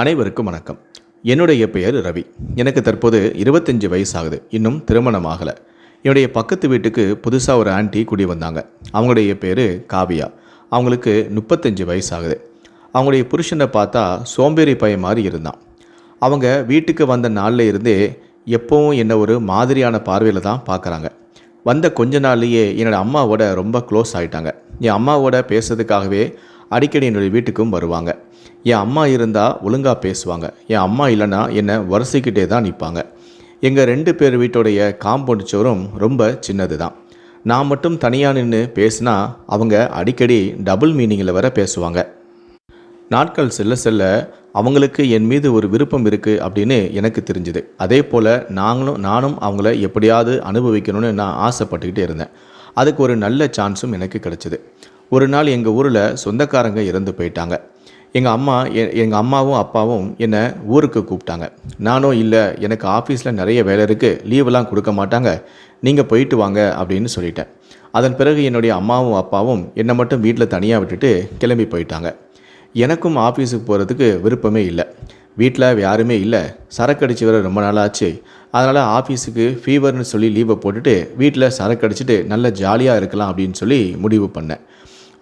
அனைவருக்கும் வணக்கம். என்னுடைய பெயர் ரவி. எனக்கு தற்போது 25 வயசு ஆகுது. இன்னும் திருமணம் ஆகலை. என்னுடைய பக்கத்து வீட்டுக்கு புதுசாக ஒரு ஆன்ட்டி குடி வந்தாங்க. அவங்களுடைய பேர் காவியா. அவங்களுக்கு 35 வயசு ஆகுது. அவங்களுடைய புருஷனை பார்த்தா சோம்பேறி பையன் மாதிரி இருந்தான். அவங்க வீட்டுக்கு வந்த நாளில் இருந்தே எப்போவும் என்ன ஒரு மாதிரியான பார்வையில் தான் பார்க்குறாங்க. வந்த கொஞ்ச நாள்லேயே என்னோடய அம்மாவோட ரொம்ப க்ளோஸ் ஆகிட்டாங்க. என் அம்மாவோட பேசுறதுக்காகவே அடிக்கடி என்னுடைய வீட்டுக்கும் வருவாங்க. என் அம்மா இருந்தால் ஒழுங்காக பேசுவாங்க. என் அம்மா இல்லைன்னா என்னை வரிசைக்கிட்டே தான் நிற்பாங்க. எங்கள் 2 பேர் வீட்டுடைய காம்பவுண்ட் சுவரும் ரொம்ப சின்னது தான். நான் மட்டும் தனியாக நின்று பேசினா அவங்க அடிக்கடி டபுள் மீனிங்கில் வர பேசுவாங்க. நாட்கள் செல்ல செல்ல அவங்களுக்கு என் மீது ஒரு விருப்பம் இருக்குது அப்படின்னு எனக்கு தெரிஞ்சுது. அதே போல் நானும் அவங்கள எப்படியாவது அனுபவிக்கணும்னு நான் ஆசைப்பட்டுக்கிட்டே இருந்தேன். அதுக்கு ஒரு நல்ல சான்ஸும் எனக்கு கிடச்சிது. ஒரு நாள் எங்கள் ஊரில் சொந்தக்காரங்க இறந்து போயிட்டாங்க. எங்கள் அம்மாவும் அப்பாவும் என்னை ஊருக்கு கூப்பிட்டாங்க. நானும் இல்லை, எனக்கு ஆஃபீஸில் நிறைய வேலை இருக்குது, லீவெல்லாம் கொடுக்க மாட்டாங்க, நீங்கள் போயிட்டு வாங்க அப்படின்னு சொல்லிட்டேன். அதன் பிறகு என்னுடைய அம்மாவும் அப்பாவும் என்னை மட்டும் வீட்டில் தனியாக விட்டுட்டு கிளம்பி போயிட்டாங்க. எனக்கும் ஆஃபீஸுக்கு போகிறதுக்கு விருப்பமே இல்லை. வீட்டில் யாருமே இல்லை, சரக்கு அடித்து வர ரொம்ப நாள் ஆச்சு. அதனால் ஆஃபீஸுக்கு ஃபீவர்னு சொல்லி லீவை போட்டுட்டு வீட்டில் சரக்கு அடிச்சுட்டு நல்ல ஜாலியாக இருக்கலாம் அப்படின்னு சொல்லி முடிவு பண்ணேன்.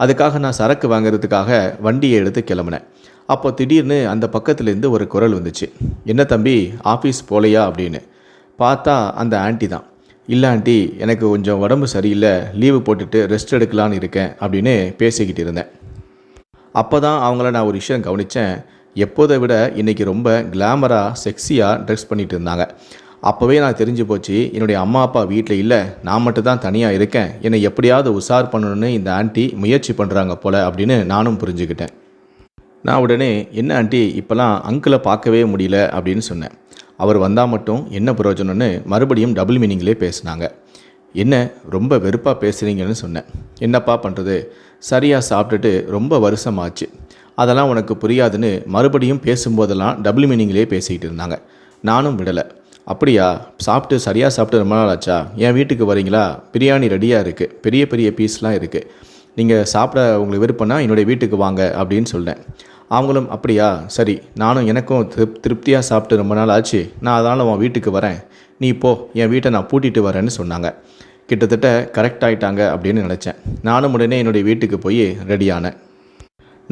அதுக்காக நான் சரக்கு வாங்கிறதுக்காக வண்டியை எடுத்து கிளம்புனேன். அப்போ திடீர்னு அந்த பக்கத்துலேருந்து ஒரு குரல் வந்துச்சு. என்ன தம்பி, ஆஃபீஸ் போகலையா அப்படின்னு. பார்த்தா அந்த ஆன்ட்டி தான். இல்லை ஆன்ட்டி, எனக்கு கொஞ்சம் உடம்பு சரியில்லை, லீவு போட்டுட்டு ரெஸ்ட் எடுக்கலான்னு இருக்கேன் அப்படின்னு பேசிக்கிட்டு இருந்தேன். அப்போ தான் அவங்கள நான் ஒரு விஷயம் கவனித்தேன். எப்போதை விட இன்றைக்கி ரொம்ப கிளாமராக செக்ஸியாக ட்ரெஸ் பண்ணிகிட்டு இருந்தாங்க. அப்போவே நான் தெரிஞ்சு போச்சு, என்னுடைய அம்மா அப்பா வீட்டில் இல்லை, நான் மட்டும் தான் தனியாக இருக்கேன், என்னை எப்படியாவது உஷார் பண்ணணுன்னு இந்த ஆன்ட்டி முயற்சி பண்ணுறாங்க போல் அப்படின்னு நானும் புரிஞ்சுக்கிட்டேன். நான் உடனே, என்ன ஆன்ட்டி இப்போலாம் அங்கிளை பார்க்கவே முடியல அப்படின்னு சொன்னேன். அவர் வந்தால் மட்டும் என்ன பிரயோஜனம்னு மறுபடியும் டபுள் மீனிங்லேயே பேசினாங்க. என்ன ரொம்ப வெறுப்பாக பேசுகிறீங்கன்னு சொன்னேன். என்னப்பா பண்ணுறது, சரியாக சாப்பிட்டுட்டு ரொம்ப வருஷமாச்சு, அதெல்லாம் உனக்கு புரியாதுன்னு மறுபடியும் பேசும்போதெல்லாம் டபுள் மீனிங்லேயே பேசிக்கிட்டு இருந்தாங்க. நானும் விடலை. அப்படியா, சரியாக சாப்பிட்டு ரொம்ப நாள் ஆச்சா, என் வீட்டுக்கு வரீங்களா, பிரியாணி ரெடியாக இருக்குது, பெரிய பெரிய பீஸ்லாம் இருக்குது, நீங்கள் சாப்பிட உங்களுக்கு விருப்பம்னா என்னுடைய வீட்டுக்கு வாங்க அப்படின்னு சொன்னேன். அவங்களும் அப்படியா, சரி, எனக்கும் திருப்தியாக சாப்பிட்டு ரொம்ப நாள் ஆச்சு, நான் அதனால் உன் வீட்டுக்கு வரேன், நீ போ, என் வீட்டை நான் பூட்டிட்டு வரேன்னு சொன்னாங்க. கிட்டத்தட்ட கரெக்ட் ஆகிட்டாங்க அப்படின்னு நினச்சேன். நானும் உடனே என்னுடைய வீட்டுக்கு போய் ரெடியானேன்.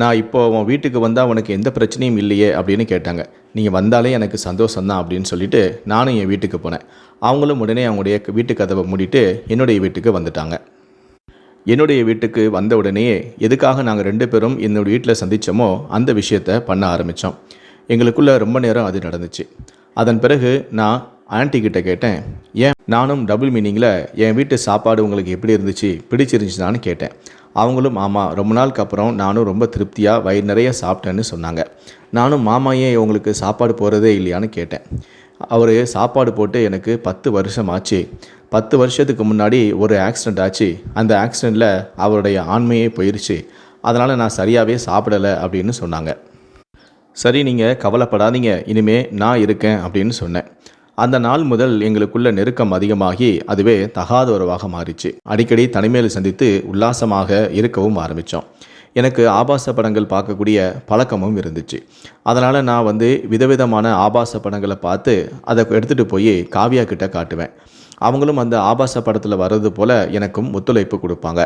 நான் இப்போது உன் வீட்டுக்கு வந்தால் உனக்கு எந்த பிரச்சனையும் இல்லையே அப்படின்னு கேட்டாங்க. நீங்கள் வந்தாலே எனக்கு சந்தோஷம்தான் அப்படின்னு சொல்லிவிட்டு நானும் என் வீட்டுக்கு போனேன். அவங்களும் உடனே அவங்களுடைய வீட்டு கதவை மூடிட்டு என்னுடைய வீட்டுக்கு வந்துட்டாங்க. என்னுடைய வீட்டுக்கு வந்த உடனே எதுக்காக நாங்கள் 2 பேரும் என்னுடைய வீட்டில் சந்தித்தோமோ அந்த விஷயத்தை பண்ண ஆரம்பித்தோம். எங்களுக்குள்ளே ரொம்ப நேரம் அது நடந்துச்சு. அதன் பிறகு நான் ஆன்ட்டி கிட்ட கேட்டேன், ஏன் நானும் டபுள் மீனிங்கில் என் வீட்டு சாப்பாடு உங்களுக்கு எப்படி இருந்துச்சு, பிடிச்சிருந்துச்சுதான்னு கேட்டேன். அவங்களும் ஆமாம், ரொம்ப நாளுக்கு அப்புறம் நானும் ரொம்ப திருப்தியாக வயிறு நிறைய சாப்பிட்டேன்னு சொன்னாங்க. நானும் மாமா ஏன் உங்களுக்கு சாப்பாடு போகிறதே இல்லையான்னு கேட்டேன். அவர் சாப்பாடு போட்டு எனக்கு 10 வருஷம் ஆச்சு. 10 வருஷத்துக்கு முன்னாடி ஒரு ஆக்சிடெண்ட் ஆச்சு. அந்த ஆக்சிடெண்ட்டில் அவருடைய ஆண்மையே போயிடுச்சு. அதனால் நான் சரியாகவே சாப்பிடலை அப்படின்னு சொன்னாங்க. சரி, நீங்கள் கவலைப்படாதீங்க, இனிமே நான் இருக்கேன் அப்படின்னு சொன்னேன். அந்த நாள் முதல் எங்களுக்குள்ள நெருக்கம் அதிகமாகி அதுவே தகாத உறவாக மாறிச்சு. அடிக்கடி தனிமையில் சந்தித்து உல்லாசமாக இருக்கவும் ஆரம்பித்தோம். எனக்கு ஆபாச படங்கள் பார்க்கக்கூடிய பழக்கமும் இருந்துச்சு. அதனால் நான் விதவிதமான ஆபாச படங்களை பார்த்து அதை எடுத்துகிட்டு போய் காவியா கிட்ட காட்டுவேன். அவங்களும் அந்த ஆபாச படத்தில் வர்றது போல் எனக்கும் ஒத்துழைப்பு கொடுப்பாங்க.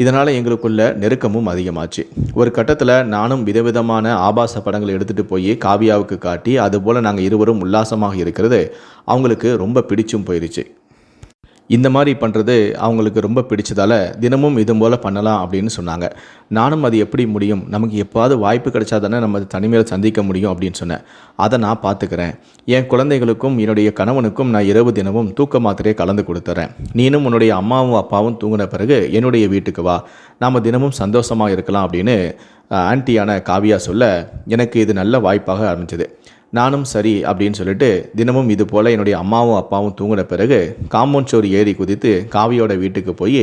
இதனால் எங்களுக்குள்ள நெருக்கமும் அதிகமாச்சு. ஒரு கட்டத்தில் நானும் விதவிதமான ஆபாச படங்களை எடுத்துகிட்டு போய் காவியாவுக்கு காட்டி அதுபோல் நாங்கள் இருவரும் உல்லாசமாக இருக்கிறது அவங்களுக்கு ரொம்ப பிடிச்சும் போயிடுச்சு. இந்த மாதிரி பண்ணுறது அவங்களுக்கு ரொம்ப பிடிச்சதால் தினமும் இது போல் பண்ணலாம் அப்படின்னு சொன்னாங்க. நானும் அது எப்படி முடியும், நமக்கு எப்போது வாய்ப்பு கிடைச்சா தானே நம்ம தனிமையில் சந்திக்க முடியும் அப்படின்னு சொன்னேன். அதை நான் பார்த்துக்கிறேன். என் குழந்தைகளுக்கும் என்னுடைய கணவனுக்கும் நான் இரவு தினமும் தூக்க மாத்திரையை கலந்து கொடுத்துட்றேன். நீனும் உன்னுடைய அம்மாவும் அப்பாவும் தூங்கின பிறகு என்னுடைய வீட்டுக்கு வா, நாம் தினமும் சந்தோஷமாக இருக்கலாம் அப்படின்னு ஆன்ட்டியான காவியா சொல்ல எனக்கு இது நல்ல வாய்ப்பாக ஆரம்பிச்சது. நானும் சரி அப்படின்னு சொல்லிட்டு தினமும் இது போல் என்னுடைய அம்மாவும் அப்பாவும் தூங்கின பிறகு காம்பவுண்ட் சுவர் ஏறி குதித்து காவியோட வீட்டுக்கு போய்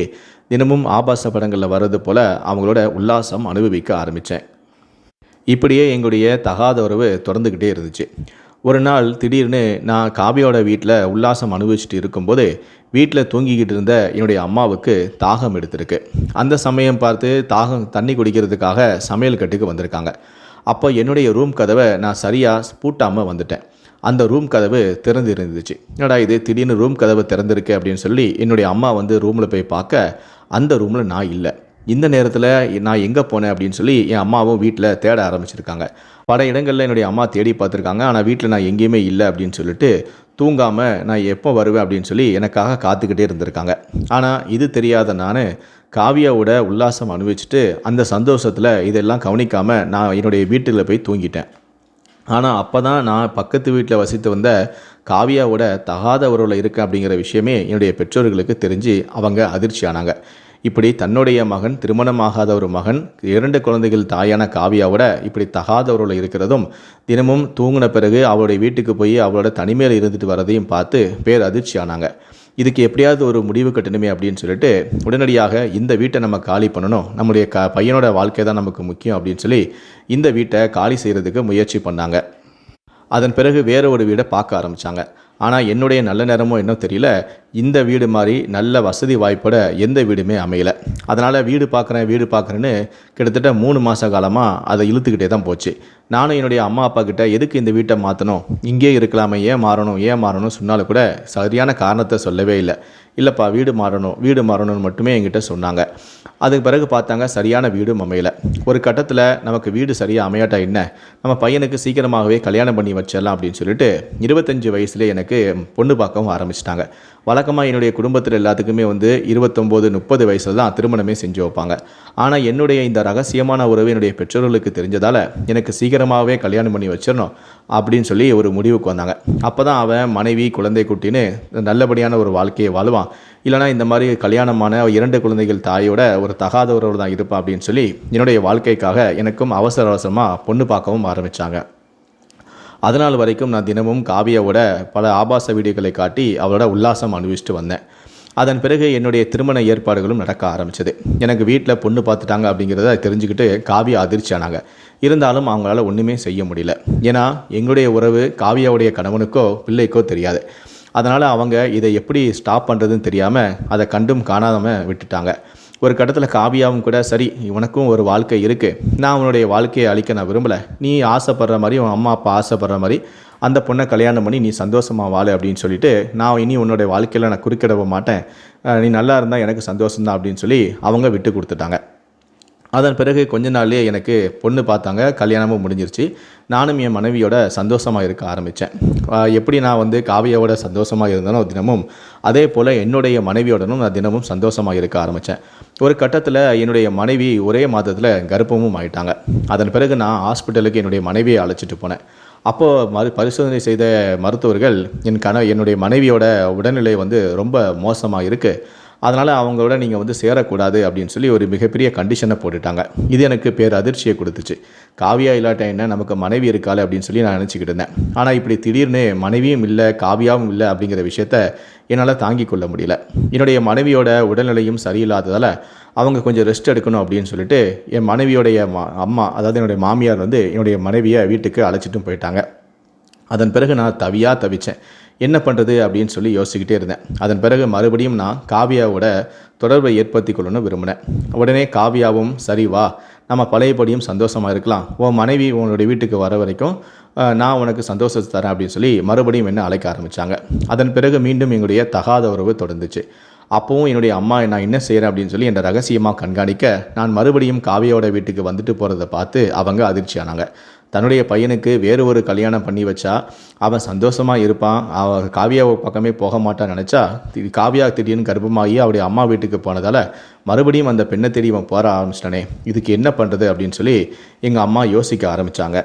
தினமும் ஆபாச படங்களில் வர்றது போல் அவங்களோட உல்லாசம் அனுபவிக்க ஆரம்பித்தேன். இப்படியே எங்களுடைய தகாத உறவு தொடர்ந்துக்கிட்டே இருந்துச்சு. ஒரு நாள் திடீர்னு நான் காவியோட வீட்டில் உல்லாசம் அனுபவிச்சுட்டு இருக்கும்போது வீட்டில் தூங்கிக்கிட்டு இருந்த என்னுடைய அம்மாவுக்கு தாகம் எடுத்திருக்கு. அந்த சமயம் பார்த்து தண்ணி குடிக்கிறதுக்காக சமையல் கட்டுக்கு வந்திருக்காங்க. அப்போ என்னுடைய ரூம் கதவை நான் சரியாக பூட்டாமல் வந்துட்டேன். அந்த ரூம் கதவு திறந்து இருந்துச்சு. என்னடா இது திடீர்னு ரூம் கதவு திறந்திருக்கு அப்படின்னு சொல்லி என்னுடைய அம்மா வந்து ரூமில் போய் பார்க்க அந்த ரூமில் நான் இல்லை. இந்த நேரத்தில் நான் எங்கே போனேன் அப்படின்னு சொல்லி என் அம்மாவும் வீட்டில் தேட ஆரம்பிச்சிருக்காங்க. பல இடங்களில் என்னுடைய அம்மா தேடி பார்த்துருக்காங்க. ஆனால் வீட்டில் நான் எங்கேயுமே இல்லை அப்படின்னு சொல்லிட்டு தூங்காமல் நான் எப்போ வருவேன் அப்படின்னு சொல்லி எனக்காக காத்துக்கிட்டே இருந்திருக்காங்க. ஆனால் இது தெரியாத நான் காவியாவோட உல்லாசம் அனுபவிச்சுட்டு அந்த சந்தோஷத்தில் இதெல்லாம் கவனிக்காமல் நான் என்னுடைய வீட்டில் போய் தூங்கிட்டேன். ஆனால் அப்போ தான் நான் பக்கத்து வீட்டில் வசித்து வந்த காவியாவோட தகாத உறவில் இருக்கேன் அப்படிங்கிற விஷயமே என்னுடைய பெற்றோர்களுக்கு தெரிஞ்சு அவங்க அதிர்ச்சி ஆனாங்க. இப்படி தன்னுடைய மகன், திருமணமாகாத ஒரு மகன், 2 குழந்தைகள் தாயான காவியாவோட இப்படி தகாத உறவில் இருக்கிறதும், தினமும் தூங்கின பிறகு அவளுடைய வீட்டுக்கு போய் அவளோட தனிமையில் இருந்துட்டு வரதையும் பார்த்து பேர் அதிர்ச்சி ஆனாங்க. இதுக்கு எப்படியாவது ஒரு முடிவு கட்டணுமே அப்படின்னு சொல்லிட்டு உடனடியாக இந்த வீட்டை நம்ம காலி பண்ணணும், நம்முடைய பையனோட வாழ்க்கை தான் நமக்கு முக்கியம் அப்படின்னு சொல்லி இந்த வீட்டை காலி செய்கிறதுக்கு முயற்சி பண்ணாங்க. அதன் பிறகு வேற ஒரு வீடை பார்க்க ஆரம்பித்தாங்க. ஆனால் என்னுடைய நல்ல நேரமோ என்னோ தெரியல, இந்த வீடு மாதிரி நல்ல வசதி வாய்ப்போட எந்த வீடுமே அமையலை. அதனால் வீடு பார்க்குறேன்னு கிட்டத்தட்ட 3 மாத காலமாக அதை இழுத்துக்கிட்டே தான் போச்சு. நானும் என்னுடைய அம்மா அப்பா கிட்ட எதுக்கு இந்த வீட்டை மாற்றணும், இங்கே இருக்கலாமே, ஏன் மாறணும் சொன்னாலும் கூட சரியான காரணத்தை சொல்லவே இல்லை. இல்லைப்பா வீடு மாறணும்னு மட்டுமே என்கிட்ட சொன்னாங்க. அதுக்கு பிறகு பார்த்தாங்க சரியான வீடும் அமையலை. ஒரு கட்டத்தில் நமக்கு வீடு சரியாக அமையாட்டா என்ன, நம்ம பையனுக்கு சீக்கிரமாகவே கல்யாணம் பண்ணி வச்சிடலாம் அப்படின்னு சொல்லிட்டு 25 வயசுலேயே எனக்கு பொண்ணு பார்க்கவும் ஆரம்பிச்சிட்டாங்க. வழக்கமாக என்னுடைய குடும்பத்தில் எல்லாத்துக்குமே 29-30 வயசில் தான் திருமணமே செஞ்சு வைப்பாங்க. ஆனால் என்னுடைய இந்த ரகசியமான உறவு என்னுடைய பெற்றோர்களுக்கு தெரிஞ்சதால் எனக்கு சீக்கிரமாகவே கல்யாணம் பண்ணி வச்சிடணும் அப்படின்னு சொல்லி ஒரு முடிவுக்கு வந்தாங்க. அப்போ தான் அவன் மனைவி, குழந்தை குட்டின்னு நல்லபடியான ஒரு வாழ்க்கையை வாழ்வான், இல்லைனா இந்த மாதிரி கல்யாணமான 2 குழந்தைகள் தாயோட ஒரு தகாத உறவு தான் இருப்பான் அப்படின்னு சொல்லி என்னுடைய வாழ்க்கைக்காக எனக்கும் அவசரமாக பொண்ணு பார்க்கவும் ஆரம்பித்தாங்க. அதனால் வரைக்கும் நான் தினமும் காவியாவோட பல ஆபாச வீடியோக்களை காட்டி அவளோட உல்லாசம் அனுபவிச்சுட்டு வந்தேன். அதன் பிறகு என்னுடைய திருமண ஏற்பாடுகளும் நடக்க ஆரம்பிச்சது. எனக்கு வீட்டில் பொண்ணு பார்த்துட்டாங்க அப்படிங்கிறத தெரிஞ்சுக்கிட்டு காவியா அதிர்ச்சி ஆனாங்க. இருந்தாலும் அவங்களால ஒன்றுமே செய்ய முடியல. ஏன்னா எங்களுடைய உறவு காவியாவுடைய கணவனுக்கோ பிள்ளைக்கோ தெரியாது. அதனால் அவங்க இதை எப்படி ஸ்டாப் பண்ணுறதுன்னு தெரியாமல் அதை கண்டும் காணாமல் விட்டுட்டாங்க. ஒரு கட்டத்தில் காவியாவும் கூட சரி உனக்கும் ஒரு வாழ்க்கை இருக்குது, நான் உன்னுடைய வாழ்க்கையை அழிக்க நான் விரும்பலை, நீ ஆசைப்படுற மாதிரி உன் அம்மா அப்பா ஆசைப்படுற மாதிரி அந்த பொண்ணை கல்யாணம் பண்ணி நீ சந்தோஷமாக வாழு அப்படின்னு சொல்லிட்டு நான் இனி உன்னுடைய வாழ்க்கையில் நான் குறுக்கிடவே மாட்டேன், நீ நல்லா இருந்தால் எனக்கு சந்தோஷம்தான் அப்படின்னு சொல்லி அவங்க விட்டு கொடுத்துட்டாங்க. அதன் பிறகு கொஞ்ச நாள்லேயே எனக்கு பொண்ணு பார்த்தாங்க, கல்யாணமும் முடிஞ்சிருச்சு. நானும் என் மனைவியோட சந்தோஷமாக இருக்க ஆரம்பித்தேன். எப்படி நான் காவியாவோட சந்தோஷமாக இருந்தேனோ தினமும், அதே போல் என்னுடைய மனைவியோடனும் நான் தினமும் சந்தோஷமாக இருக்க ஆரம்பித்தேன். ஒரு கட்டத்தில் என்னுடைய மனைவி ஒரே மாதத்தில் கர்ப்பமும் ஆயிட்டாங்க. அதன் பிறகு நான் ஹாஸ்பிட்டலுக்கு என்னுடைய மனைவியை அழைச்சிட்டு போனேன். அப்போது பரிசோதனை செய்த மருத்துவர்கள் என்னுடைய மனைவியோட உடல்நிலை ரொம்ப மோசமாக இருக்குது, அதனால் அவங்களோட நீங்கள் சேரக்கூடாது அப்படின்னு சொல்லி ஒரு மிகப்பெரிய கண்டிஷனை போட்டுட்டாங்க. இது எனக்கு பேர் அதிர்ச்சியை கொடுத்துச்சு. காவியா இல்லாட்ட என்ன, நமக்கு மனைவி இருக்காள் அப்படின்னு சொல்லி நான் நினச்சிக்கிட்டு இருந்தேன். ஆனால் இப்படி திடீர்னு மனைவியும் இல்லை காவியாவும் இல்லை அப்படிங்கிற விஷயத்த என்னால் தாங்கி கொள்ள முடியல. என்னுடைய மனைவியோட உடல்நிலையும் சரியில்லாததால் அவங்க கொஞ்சம் ரெஸ்ட் எடுக்கணும் அப்படின்னு சொல்லிட்டு என் மனைவியோடைய அம்மா, அதாவது என்னுடைய மாமியார் என்னுடைய மனைவியை வீட்டுக்கு அழைச்சிட்டும் போயிட்டாங்க. அதன் பிறகு நான் தவிச்சேன். என்ன பண்ணுறது அப்படின்னு சொல்லி யோசிச்சுக்கிட்டே இருந்தேன். அதன் பிறகு மறுபடியும் நான் காவியாவோட தொடர்பை ஏற்படுத்தி கொள்ளணும்னு விரும்பினேன். உடனே காவியாவும் சரி வா நம்ம பழையபடியும் சந்தோஷமாக இருக்கலாம், உன் மனைவி உன்னுடைய வீட்டுக்கு வர வரைக்கும் நான் உனக்கு சந்தோஷத்தை தரேன் அப்படின்னு சொல்லி மறுபடியும் என்ன அழைக்க ஆரம்பித்தாங்க. அதன் பிறகு மீண்டும் எங்களுடைய தகாத உறவு தொடர்ந்துச்சு. அப்போவும் என்னுடைய அம்மா நான் என்ன செய்கிறேன் அப்படின்னு சொல்லி என்னை ரகசியமாக கண்காணிக்க நான் மறுபடியும் காவியாவோட வீட்டுக்கு வந்துட்டு போகிறத பார்த்து அவங்க அதிர்ச்சி ஆனாங்க. தன்னுடைய பையனுக்கு வேறு ஒரு கல்யாணம் பண்ணி வச்சா அவன் சந்தோஷமாக இருப்பான், அவன் காவியாவை பக்கமே போக மாட்டான்னு நினச்சா காவியா திடீர்னு கர்ப்பமாகி அவருடைய அம்மா வீட்டுக்கு போனதால் மறுபடியும் அந்த பெண்ணை தேடி அவன் போக ஆரம்பிச்சிட்டானே, இதுக்கு என்ன பண்ணுறது அப்படின்னு சொல்லி எங்கள் அம்மா யோசிக்க ஆரம்பித்தாங்க.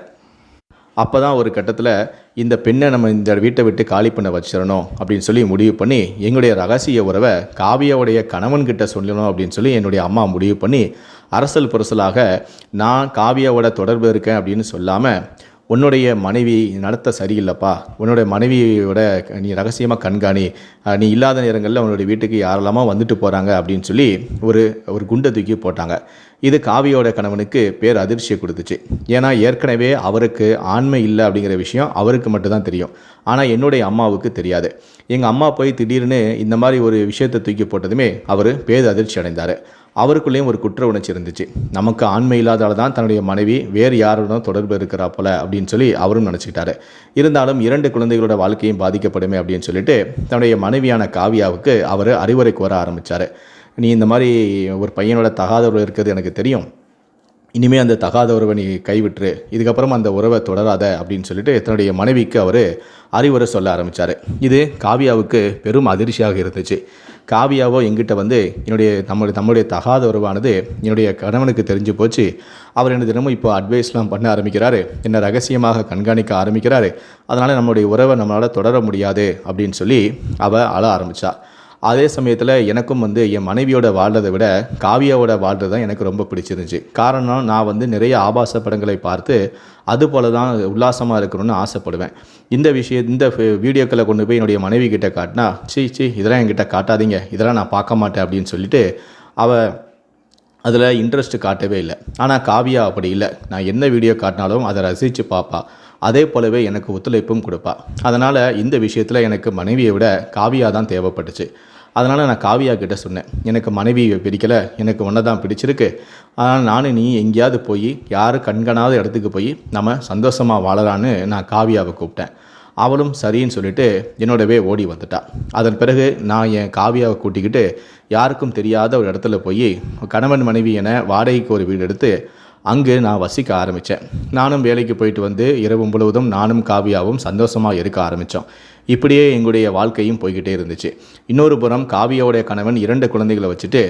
அப்போ தான் ஒரு கட்டத்தில் இந்த பெண்ணை நம்ம இந்த வீட்டை விட்டு காலி பண்ண வச்சிடணும் அப்படின்னு சொல்லி முடிவு பண்ணி எங்களுடைய ரகசிய உறவை காவியாவுடைய கணவன்கிட்ட சொல்லணும் அப்படின்னு சொல்லி என்னுடைய அம்மா முடிவு பண்ணி அரசல் புரசலாக நான் காவியாவோட தொடர்பு இருக்கேன் அப்படின்னு சொல்லாமல், உன்னுடைய மனைவி நடத்த சரியில்லைப்பா, உன்னுடைய மனைவியோட நீ ரகசியமாக கண்காணி, நீ இல்லாத நேரங்களில் உன்னுடைய வீட்டுக்கு யாரெல்லாமோ வந்துட்டு போகிறாங்க அப்படின்னு சொல்லி ஒரு குண்டை தூக்கி போட்டாங்க. இது காவியோட கணவனுக்கு பேர் அதிர்ச்சியை கொடுத்துச்சு. ஏன்னா ஏற்கனவே அவருக்கு ஆண்மை இல்லை அப்படிங்கிற விஷயம் அவருக்கு மட்டும்தான் தெரியும், ஆனால் என்னுடைய அம்மாவுக்கு தெரியாது. எங்கள் அம்மா போய் திடீர்னு இந்த மாதிரி ஒரு விஷயத்தை தூக்கி போட்டதுமே அவர் பேர் அதிர்ச்சி அடைந்தார். அவருக்குள்ளேயும் ஒரு குற்ற உணர்ச்சி இருந்துச்சு. நமக்கு ஆண்மை இல்லாதால தான் தன்னுடைய மனைவி வேறு யாருடன் தொடர்பு இருக்கிறா போல அப்படின்னு சொல்லி அவரும் நினச்சிக்கிட்டாரு. இருந்தாலும் 2 குழந்தைகளோட வாழ்க்கையும் பாதிக்கப்படுமே அப்படின்னு சொல்லிட்டு தன்னுடைய மனைவியான காவியாவுக்கு அவர் அறிவுரை கூற ஆரம்பித்தார். நீ இந்த மாதிரி ஒரு பையனோட தகாத உறவு இருக்கிறது எனக்கு தெரியும், இனிமேல் அந்த தகாத உறவை நீ கைவிட்டுரு, இதுக்கப்புறம் அந்த உறவை தொடராத அப்படின்னு சொல்லிட்டு தன்னுடைய மனைவிக்கு அவர் அறிவுரை சொல்ல ஆரம்பித்தார். இது காவியாவுக்கு பெரும் அதிர்ச்சியாக இருந்துச்சு. காவியாவோ எங்கிட்ட வந்து நம்முடைய தகாத உறவானது என்னுடைய கணவனுக்கு தெரிஞ்சு போச்சு, அவர் என்ன தினமும் இப்போ அட்வைஸ்லாம் பண்ண ஆரம்பிக்கிறாரு, என்னை ரகசியமாக கண்காணிக்க ஆரம்பிக்கிறாரு, அதனால் நம்மளுடைய உறவை நம்மளால் தொடர முடியாது அப்படின்னு சொல்லி அவள் அழ ஆரம்பித்தா. அதே சமயத்தில் எனக்கும் வந்து என் மனைவியோட வாழ்றதை விட காவியாவோட வாழ்றது தான் எனக்கு ரொம்ப பிடிச்சிருந்துச்சு. காரணம், நான் வந்து நிறைய ஆபாச படங்களை பார்த்து அது போல தான் உல்லாசமாக இருக்கணும்னு ஆசைப்படுவேன். இந்த வீடியோக்களை கொண்டு போய் என்னுடைய மனைவி கிட்ட காட்டினா, சீ இதெல்லாம் என்கிட்ட காட்டாதீங்க, இதெல்லாம் நான் பார்க்க மாட்டேன் அப்படின்னு சொல்லிட்டு அவள் அதில் இன்ட்ரெஸ்ட் காட்டவே இல்லை. ஆனால் காவியா அப்படி இல்லை. நான் என்ன வீடியோ காட்டினாலும் அதை ரசித்து பார்ப்பா, அதே போலவே எனக்கு ஒத்துழைப்பும் கொடுப்பா. அதனால் இந்த விஷயத்தில் எனக்கு மனைவியை விட காவியா தான் தேவைப்பட்டுச்சு. அதனால் நான் காவியா கிட்ட சொன்னேன், எனக்கு மனைவியை பிடிக்கலை, எனக்கு ஒன்றை தான் பிடிச்சிருக்கு, ஆனால் நீ எங்கேயாவது போய் யாரும் கண்காணாத இடத்துக்கு போய் நம்ம சந்தோஷமாக வாழலான்னு நான் காவியாவை கூப்பிட்டேன். அவளும் சரின்னு சொல்லிட்டு என்னோடவே ஓடி வந்துட்டாள். அதன் பிறகு நான் என் காவியாவை கூட்டிக்கிட்டு யாருக்கும் தெரியாத ஒரு இடத்துல போய் கணவன் மனைவி என வாடகைக்கு ஒரு வீடு எடுத்து அங்கு நான் வசிக்க ஆரம்பித்தேன். நானும் வேலைக்கு போயிட்டு வந்து இரவு முழுவதும் நானும் காவியாவும் சந்தோஷமாக இருக்க ஆரம்பித்தோம். இப்படியே எங்களுடைய வாழ்க்கையும் போய்கிட்டே இருந்துச்சு. இன்னொரு புறம் காவியாவுடைய கணவன் 2 குழந்தைகளை வச்சுட்டு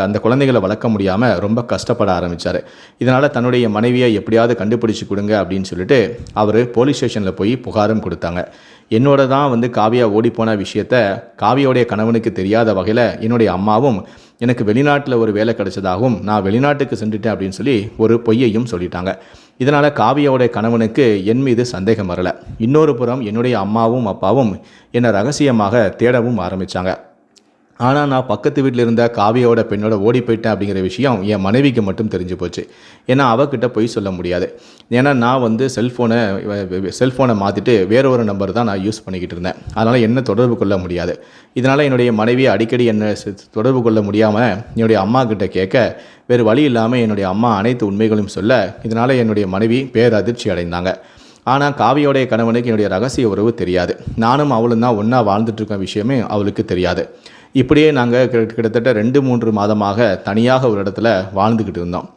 அந்த குழந்தைகளை வளர்க்க முடியாமல் ரொம்ப கஷ்டப்பட ஆரம்பித்தார். இதனால் தன்னுடைய மனைவியை எப்படியாவது கண்டுபிடிச்சி கொடுங்க அப்படின்னு சொல்லிட்டு அவர் போலீஸ் ஸ்டேஷனில் போய் புகாரும் கொடுத்தாங்க. என்னோட தான் வந்து காவியா ஓடிப்போன விஷயத்த காவியாவுடைய கணவனுக்கு தெரியாத வகையில் என்னுடைய அம்மாவும் எனக்கு வெளிநாட்டில் ஒரு வேலை கிடைச்சதாகவும் நான் வெளிநாட்டுக்கு சென்றுட்டேன் அப்படின்னு சொல்லி ஒரு பொய்யையும் சொல்லிட்டாங்க. இதனால் காவியாவுடைய கணவனுக்கு என் மீது சந்தேகம் வரலை. இன்னொரு புறம் என்னுடைய அம்மாவும் அப்பாவும் என்னை ரகசியமாக தேடவும் ஆரம்பித்தாங்க. ஆனால் நான் பக்கத்து வீட்டில் இருந்த காவியோட பெண்ணோட ஓடி போயிட்டேன் அப்படிங்கிற விஷயம் என் மனைவிக்கு மட்டும் தெரிஞ்சு போச்சு. ஏன்னா அவகிட்ட போய் சொல்ல முடியாது. ஏன்னா நான் வந்து செல்ஃபோனை மாற்றிட்டு வேற ஒரு நம்பர் தான் நான் யூஸ் பண்ணிக்கிட்டு இருந்தேன். அதனால் என்ன தொடர்பு கொள்ள முடியாது. இதனால் என்னுடைய மனைவி அடிக்கடி என்னை தொடர்பு கொள்ள முடியாமல் என்னுடைய அம்மா கிட்ட கேட்க வேறு வழி இல்லாமல் என்னுடைய அம்மா அனைத்து உண்மைகளையும் சொல்ல இதனால் என்னுடைய மனைவி பேரதிர்ச்சி அடைந்தாங்க. ஆனால் காவியோடைய கணவனுக்கு என்னுடைய ரகசிய உறவு தெரியாது. நானும் அவளும் தான் ஒன்றா வாழ்ந்துட்டுருக்க விஷயமே அவளுக்கு தெரியாது. இப்படியே நாங்கள் கிட்டத்தட்ட 2-3 மாதமாக தனியாக ஒரு இடத்துல வாழ்ந்துக்கிட்டு இருந்தோம்.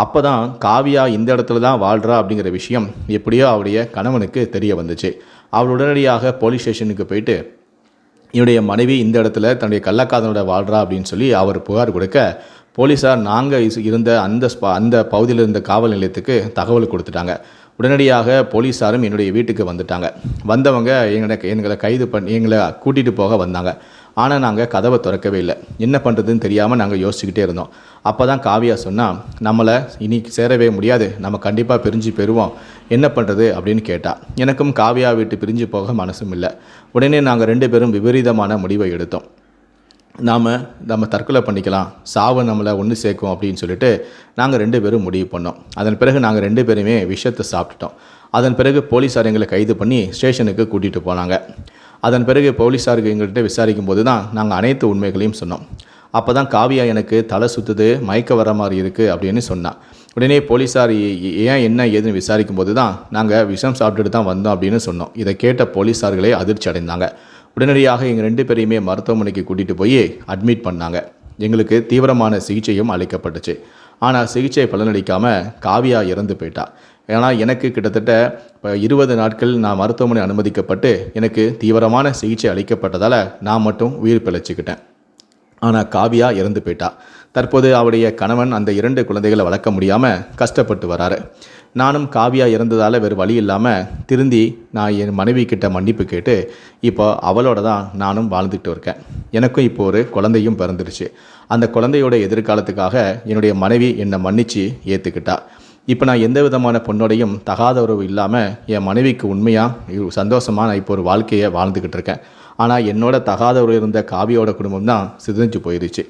அப்போ தான் காவியா இந்த இடத்துல தான் வாழ்கிறா அப்படிங்கிற விஷயம் எப்படியோ அவளுடைய கணவனுக்கு தெரிய வந்துச்சு. அவள் உடனடியாக போலீஸ் ஸ்டேஷனுக்கு போயிட்டு என்னுடைய மனைவி இந்த இடத்துல தன்னுடைய கள்ளக்காதலோட வாழ்கிறா அப்படின்னு சொல்லி அவர் புகார் கொடுக்க போலீஸார் நாங்கள் இருந்த அந்த பகுதியில் இருந்த காவல் நிலையத்துக்கு தகவல் கொடுத்துட்டாங்க. உடனடியாக போலீஸாரும் என்னுடைய வீட்டுக்கு வந்துட்டாங்க. வந்தவங்க எங்களை கைது பண்ணி எங்களை கூட்டிகிட்டு போக வந்தாங்க. ஆனால் நாங்கள் கதவை திறக்கவே இல்லை. என்ன பண்ணுறதுன்னு தெரியாமல் நாங்கள் யோசிச்சுக்கிட்டே இருந்தோம். அப்போ தான் காவியா சொன்னால், நம்மளை இனி சேரவே முடியாது, நம்ம கண்டிப்பாக பிரிஞ்சு பெறுவோம், என்ன பண்ணுறது அப்படின்னு கேட்டால். எனக்கும் காவியா விட்டு பிரிஞ்சு போக மனசும் இல்லை. உடனே நாங்கள் 2 பேரும் விபரீதமான முடிவை எடுத்தோம். நம்ம தற்கொலை பண்ணிக்கலாம், சாவு நம்மளை ஒன்று சேர்க்கும் அப்படின்னு சொல்லிட்டு நாங்கள் 2 பேரும் முடிவு பண்ணோம். அதன் பிறகு நாங்கள் 2 பேருமே விஷத்தை சாப்பிட்டுட்டோம். அதன் பிறகு போலீஸார் எங்களை கைது பண்ணி ஸ்டேஷனுக்கு கூட்டிகிட்டு போனாங்க. அதன் பிறகு போலீஸாருக்கு எங்கள்கிட்ட விசாரிக்கும் போது தான் நாங்கள் அனைத்து உண்மைகளையும் சொன்னோம். அப்போ தான் காவியா எனக்கு தலை சுற்றுது, மயக்க வர மாதிரி இருக்குது அப்படின்னு சொன்னான். உடனே போலீஸார் என்ன ஏதுன்னு விசாரிக்கும் போது தான் நாங்கள் விஷம் சாப்பிட்டுட்டு தான் வந்தோம் அப்படின்னு சொன்னோம். இதை கேட்ட போலீஸார்களே அதிர்ச்சி அடைந்தாங்க. உடனடியாக எங்கள் 2 பேரையுமே மருத்துவமனைக்கு கூட்டிகிட்டு போய் அட்மிட் பண்ணாங்க. எங்களுக்கு தீவிரமான சிகிச்சையும் அளிக்கப்பட்டுச்சு. ஆனால் சிகிச்சை பலனளிக்காமல் காவியா இறந்து போயிட்டா. ஏன்னா எனக்கு கிட்டத்தட்ட 20 நாட்கள் நான் மருத்துவமனை அனுமதிக்கப்பட்டு எனக்கு தீவிரமான சிகிச்சை அளிக்கப்பட்டதால் நான் மட்டும் உயிர் பிழைச்சிக்கிட்டேன். ஆனால் காவியா இறந்து போயிட்டா. தற்போது அவருடைய கணவன் அந்த 2 குழந்தைகளை வளர்க்க முடியாமல் கஷ்டப்பட்டு வராரு. நானும் காவியா இறந்ததால் வேறு வழி இல்லாமல் திருந்தி நான் என் மனைவி கிட்ட மன்னிப்பு கேட்டு இப்போ அவளோட தான் நானும் வாழ்ந்துக்கிட்டு இருக்கேன். எனக்கும் இப்போ ஒரு குழந்தையும் பிறந்துருச்சு. அந்த குழந்தையோட எதிர்காலத்துக்காக என்னுடைய மனைவி என்னை மன்னித்து ஏற்றுக்கிட்டா. இப்போ நான் எந்த விதமான பொண்ணோடையும் தகாத உறவு இல்லாமல் என் மனைவிக்கு உண்மையாக சந்தோஷமாக நான் இப்போ ஒரு வாழ்க்கையை வாழ்ந்துக்கிட்டு இருக்கேன். ஆனால் என்னோட தகாத உறவு இருந்த காவியோட குடும்பம் தான் சிதைஞ்சு போயிருச்சு.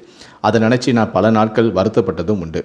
அதை நினச்சி நான் பல நாட்கள் வருத்தப்பட்டதும் உண்டு.